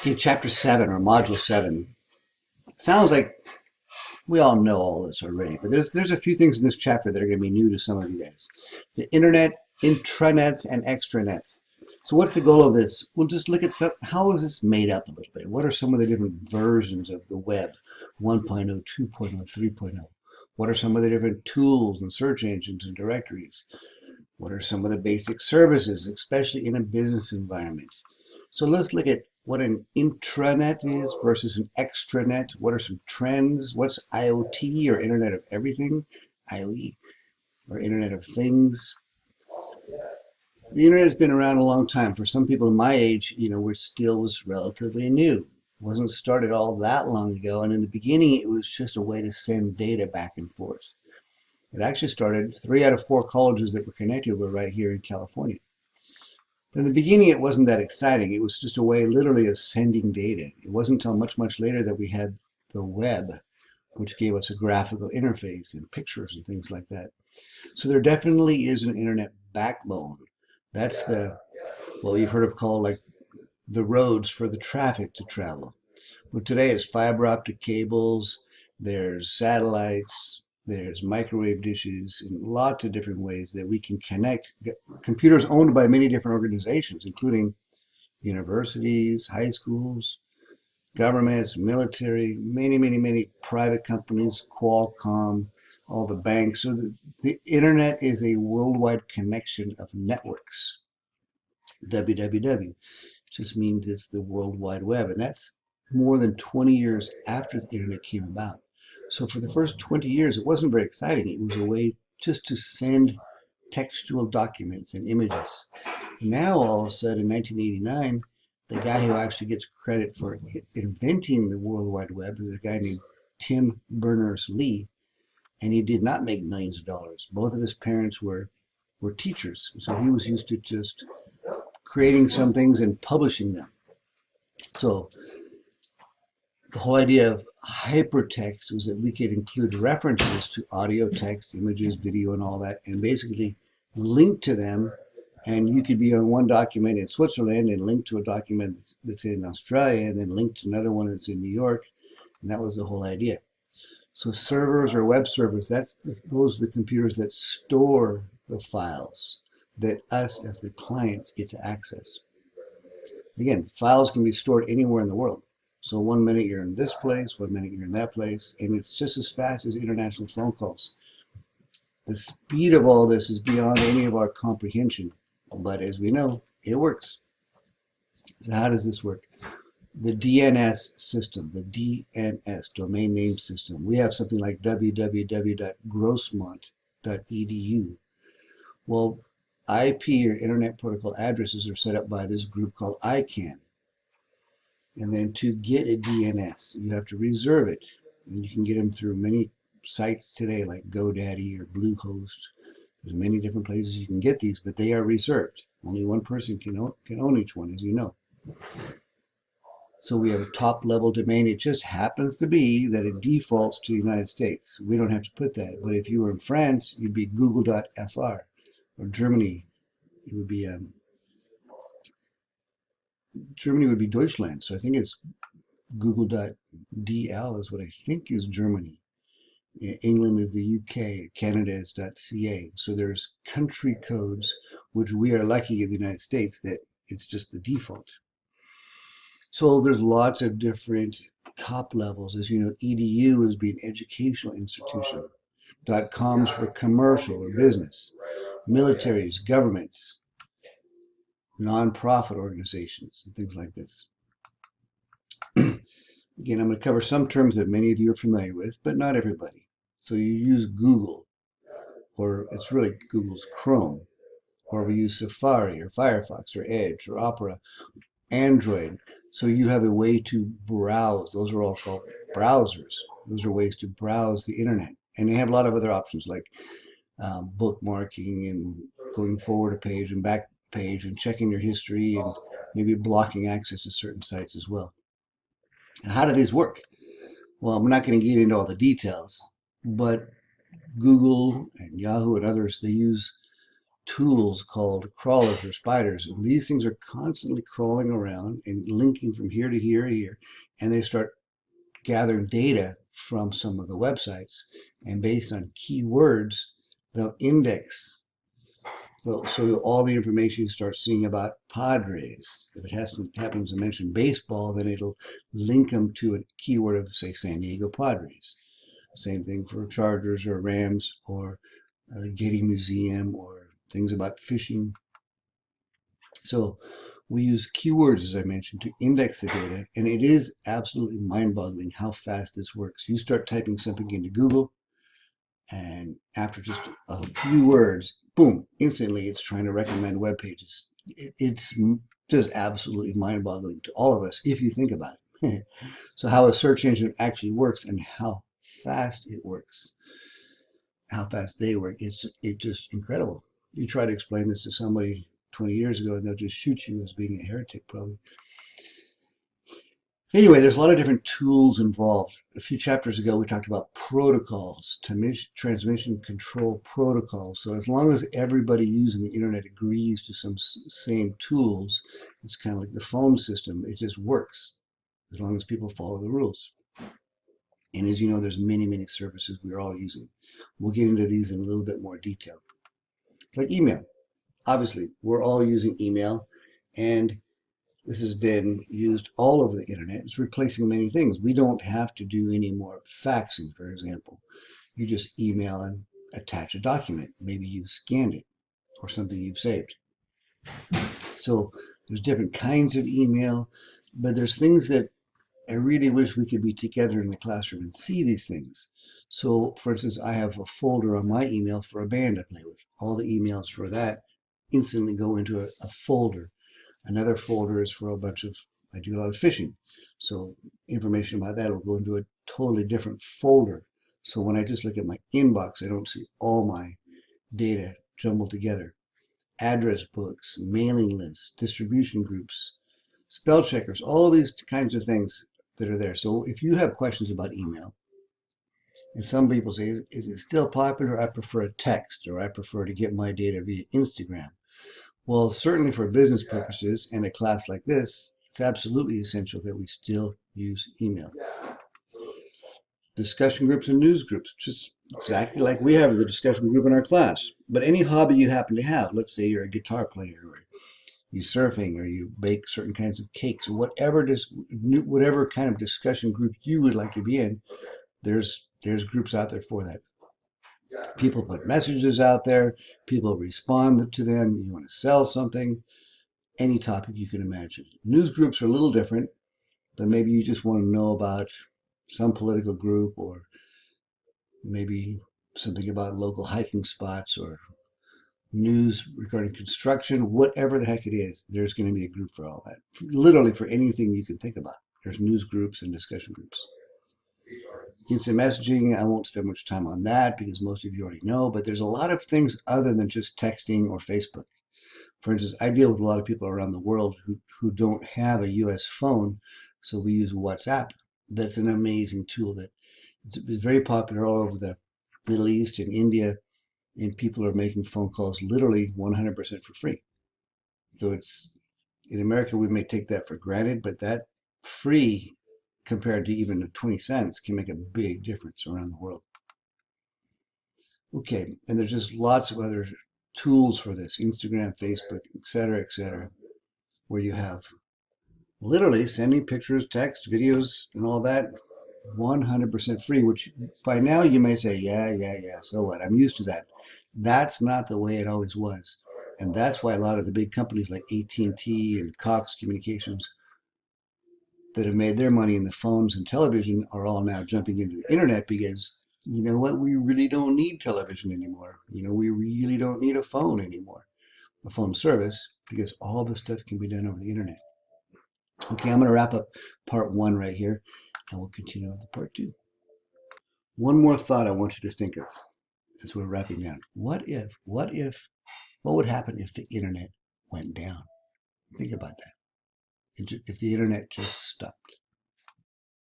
Okay, chapter 7 or module 7. It sounds like we all know all this already, but there's a few things in this chapter that are going to be new to some of you guys. The internet, intranets, and extranets. So what's the goal of this? We'll just look at how is this made up a little bit? What are some of the different versions of the web? 1.0, 2.0, 3.0. What are some of the different tools and search engines and directories? What are some of the basic services, especially in a business environment? So let's look at what an intranet is versus an extranet. What are some trends? What's IoT or Internet of Everything? IoE or Internet of Things. The internet has been around a long time. For some people in my age, it still was relatively new. It wasn't started all that long ago. And in the beginning, it was just a way to send data back and forth. It actually started 3 out of 4 colleges that were connected were right here in California. In the beginning, it wasn't that exciting. It was just a way literally of sending data. It wasn't until much, much later that we had the web, which gave us a graphical interface and pictures and things like that. So there definitely is an internet backbone. That's what you've heard of called like the roads for the traffic to travel. Well, today it's fiber optic cables, there's satellites, there's microwave dishes, and lots of different ways that we can connect computers owned by many different organizations, including universities, high schools, governments, military, many private companies, Qualcomm, all the banks. So the internet is a worldwide connection of networks. www just means it's the World Wide Web, and that's more than 20 years after the internet came about. So for the first 20 years, it wasn't very exciting. It was a way just to send textual documents and images. Now, all of a sudden, in 1989, the guy who actually gets credit for inventing the World Wide Web is a guy named Tim Berners-Lee, and he did not make millions of dollars. Both of his parents were teachers, so he was used to just creating some things and publishing them. So the whole idea of hypertext was that we could include references to audio, text, images, video, and all that, and basically link to them. And you could be on one document in Switzerland and link to a document that's in Australia, and then link to another one that's in New York. And that was the whole idea. So servers or web servers, those are the computers that store the files that us as the clients get to access. Again, files can be stored anywhere in the world. So 1 minute you're in this place, 1 minute you're in that place, and it's just as fast as international phone calls. The speed of all this is beyond any of our comprehension, but as we know, it works. So how does this work? The DNS system, the DNS, domain name system. We have something like www.grossmont.edu. Well, IP or Internet Protocol addresses are set up by this group called ICANN. And then to get a DNS, you have to reserve it. And you can get them through many sites today like GoDaddy or Bluehost. There's many different places you can get these, but they are reserved. Only one person can own each one, as you know. So we have a top level domain. It just happens to be that it defaults to the United States. We don't have to put that. But if you were in France, you'd be google.fr. Or Germany, it would be Germany would be Deutschland. So I think it's google.dl is what I think is Germany. England is the UK. Canada is .ca. So there's country codes, which we are lucky in the United States that it's just the default. So there's lots of different top levels. As you know, EDU is being educational institution. .coms for commercial or business. Militaries, governments, non-profit organizations, and things like this. Again, I'm going to cover some terms that many of you are familiar with, but not everybody. So you use Google, or it's really Google's Chrome, or we use Safari or Firefox or Edge or Opera, Android. So you have a way to browse. Those are all called browsers. Those are ways to browse the internet. And they have a lot of other options like bookmarking and going forward a page and back page and checking your history and maybe blocking access to certain sites as well. And how do these work? Well, I'm not going to get into all the details, but Google and Yahoo and others, they use tools called crawlers or spiders. And these things are constantly crawling around and linking from here to here to here. And they start gathering data from some of the websites. And based on keywords, they'll index. Well, so all the information you start seeing about Padres. If it happens to mention baseball, then it'll link them to a keyword of, say, San Diego Padres. Same thing for Chargers or Rams or Getty Museum or things about fishing. So we use keywords, as I mentioned, to index the data, and it is absolutely mind-boggling how fast this works. You start typing something into Google, and after just a few words, boom, instantly it's trying to recommend web pages. It's just absolutely mind-boggling to all of us if you think about it. So how a search engine actually works and how fast it works, how fast they work, it's just incredible. You try to explain this to somebody 20 years ago and they'll just shoot you as being a heretic probably. Anyway, there's a lot of different tools involved. A few chapters ago, we talked about protocols, transmission control protocols. So as long as everybody using the internet agrees to some same tools, it's kind of like the phone system. It just works as long as people follow the rules. And as you know, there's many, many services we're all using. We'll get into these in a little bit more detail. Like email. Obviously, we're all using email, and this has been used all over the internet. It's replacing many things. We don't have to do any more faxing, for example. You just email and attach a document. Maybe you've scanned it or something you've saved. So there's different kinds of email, but there's things that I really wish we could be together in the classroom and see these things. So, for instance, I have a folder on my email for a band I play with. All the emails for that instantly go into a folder. Another folder is for a bunch of, I do a lot of fishing. So information about that will go into a totally different folder. So when I just look at my inbox, I don't see all my data jumbled together. Address books, mailing lists, distribution groups, spell checkers, all these kinds of things that are there. So if you have questions about email, and some people say, is it still popular? I prefer a text, or I prefer to get my data via Instagram. Well, certainly for business purposes and a class like this, it's absolutely essential that we still use email. Discussion groups and news groups, just exactly like we have the discussion group in our class. But any hobby you happen to have, let's say you're a guitar player, or you surfing, or you bake certain kinds of cakes, or whatever kind of discussion group you would like to be in, there's groups out there for that. People put messages out there, people respond to them. You want to sell something, any topic you can imagine. News groups are a little different, but maybe you just want to know about some political group, or maybe something about local hiking spots, or news regarding construction, whatever the heck it is, there's going to be a group for all that. Literally for anything you can think about. There's news groups and discussion groups. Instant messaging, I won't spend much time on that because most of you already know, but there's a lot of things other than just texting or Facebook. For instance, I deal with a lot of people around the world who don't have a US phone, so we use WhatsApp. That's an amazing tool that it's very popular all over the Middle East and India, and people are making phone calls literally 100% for free. So it's, in America, we may take that for granted, but that free compared to even 20 cents can make a big difference around the world. Okay, and there's just lots of other tools for this, Instagram, Facebook, etc., where you have literally sending pictures, text, videos, and all that 100% free, which by now you may say, yeah, so what? I'm used to that. That's not the way it always was. And that's why a lot of the big companies like AT&T and Cox Communications that have made their money in the phones and television are all now jumping into the internet, because you know what? We really don't need television anymore. You know, we really don't need a phone anymore, a phone service, because all this stuff can be done over the internet. Okay, I'm going to wrap up part 1 right here, and we'll continue on to part 2. One more thought I want you to think of as we're wrapping down. What would happen if the internet went down? Think about that. If the internet just stopped.